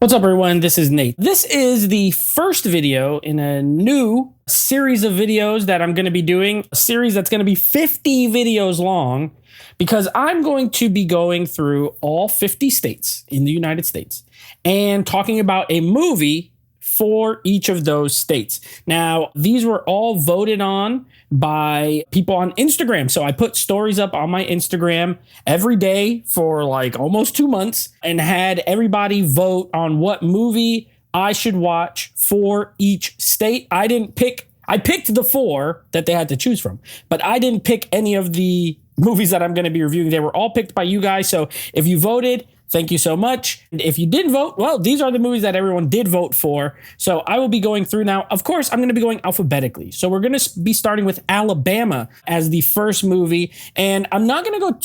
What's up, everyone? This is Nate. This is the first video in a new series of videos that I'm going to be doing, a series that's going to be 50 videos long, because I'm going to be going through all 50 states in the United States and talking about a movie for each of those states. Now, these were all voted on by people on Instagram. So I put stories up on my Instagram every day for like almost 2 months and had everybody vote on what movie I should watch for each state. I picked the 4 that they had to choose from, but I didn't pick any of the movies that I'm going to be reviewing. They were all picked by you guys. So if you voted, thank you so much. And if you didn't vote, well, these are the movies that everyone did vote for. So I will be going through now. Of course, I'm going to be going alphabetically. So we're going to be starting with Alabama as the first movie. And I'm not going to go...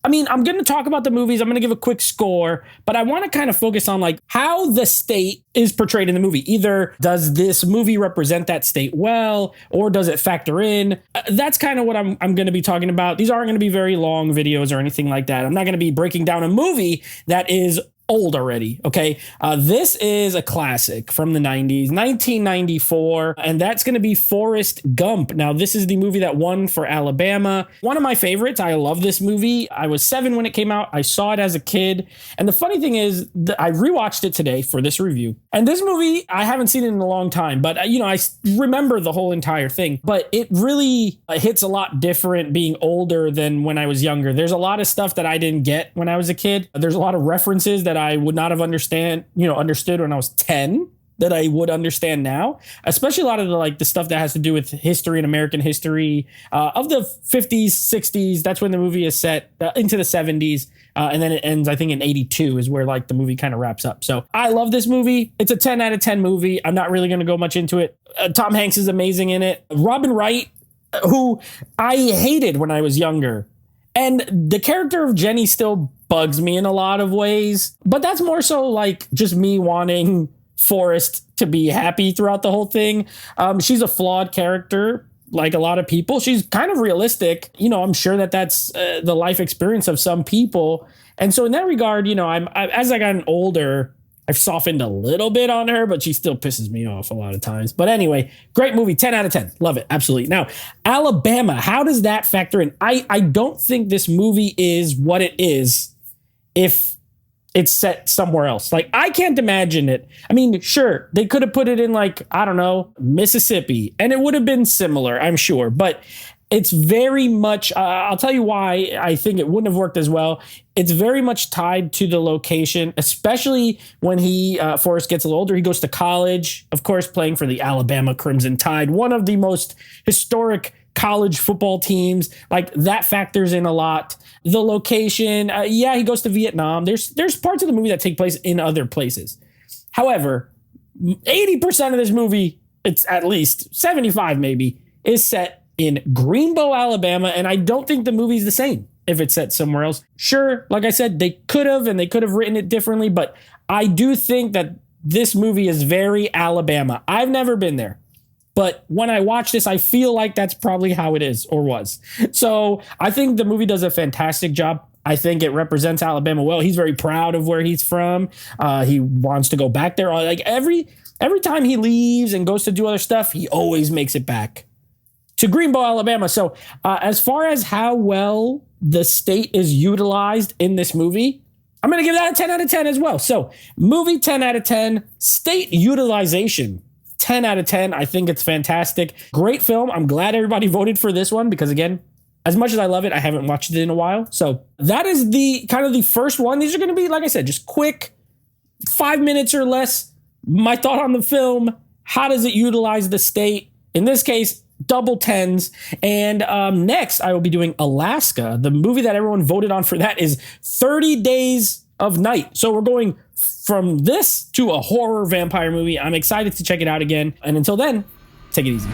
I'm going to talk about the movies. I'm going to give a quick score, but I want to kind of focus on like how the state is portrayed in the movie. Either does this movie represent that state well, or does it factor in? That's kind of what I'm going to be talking about. These aren't going to be very long videos or anything like that. I'm not going to be breaking down a movie that is old already. Okay. This is a classic from the 90s, 1994, and that's going to be Forrest Gump. Now, this is the movie that won for Alabama. One of my favorites. I love this movie. I was 7 when it came out. I saw it as a kid. And the funny thing is that I rewatched it today for this review. And this movie, I haven't seen it in a long time, but I remember the whole entire thing, but it really hits a lot different being older than when I was younger. There's a lot of stuff that I didn't get when I was a kid. There's a lot of references that I would not have understood when I was 10 that I would understand now, especially a lot of the stuff that has to do with history and American history of the 50s, 60s. That's when the movie is set into the 70s. And then it ends, I think, in 82 is where the movie kind of wraps up. So I love this movie. It's a 10 out of 10 movie. I'm not really going to go much into it. Tom Hanks is amazing in it. Robin Wright, who I hated when I was younger. And the character of Jenny still bugs me in a lot of ways, but that's more so like just me wanting Forrest to be happy throughout the whole thing. She's a flawed character, like a lot of people. She's kind of realistic. I'm sure that that's the life experience of some people. And so in that regard, as I gotten older, I've softened a little bit on her, but she still pisses me off a lot of times. But anyway, great movie, 10 out of 10. Love it, absolutely. Now, Alabama, how does that factor in? I don't think this movie is what it is if it's set somewhere else. I can't imagine it. Sure, they could have put it in Mississippi, and it would have been similar, I'm sure. But it's very much, I'll tell you why I think it wouldn't have worked as well. It's very much tied to the location, especially when Forrest gets a little older. He goes to college, of course, playing for the Alabama Crimson Tide, one of the most historic college football teams. That factors in a lot. The location, he goes to Vietnam. There's parts of the movie that take place in other places. However, 80% of this movie, it's at least 75 maybe, is set in Greenbow, Alabama, and I don't think the movie's the same if it's set somewhere else. Sure, like I said, they could have written it differently, but I do think that this movie is very Alabama. I've never been there, but when I watch this, I feel like that's probably how it is or was. So I think the movie does a fantastic job. I think it represents Alabama well. He's very proud of where he's from. He wants to go back there. Every time he leaves and goes to do other stuff, he always makes it back to Greenbow, Alabama. So as far as how well the state is utilized in this movie, I'm going to give that a 10 out of 10 as well. So movie 10 out of 10, state utilization 10 out of 10. I think it's fantastic. Great film. I'm glad everybody voted for this one because, again, as much as I love it, I haven't watched it in a while. So that is the first one. These are going to be, like I said, just quick 5 minutes or less. My thought on the film. How does it utilize the state? In this case, double 10s. And next, I will be doing Alaska. The movie that everyone voted on for that is 30 Days of Night. So we're going from this to a horror vampire movie. I'm excited to check it out again. And until then, take it easy.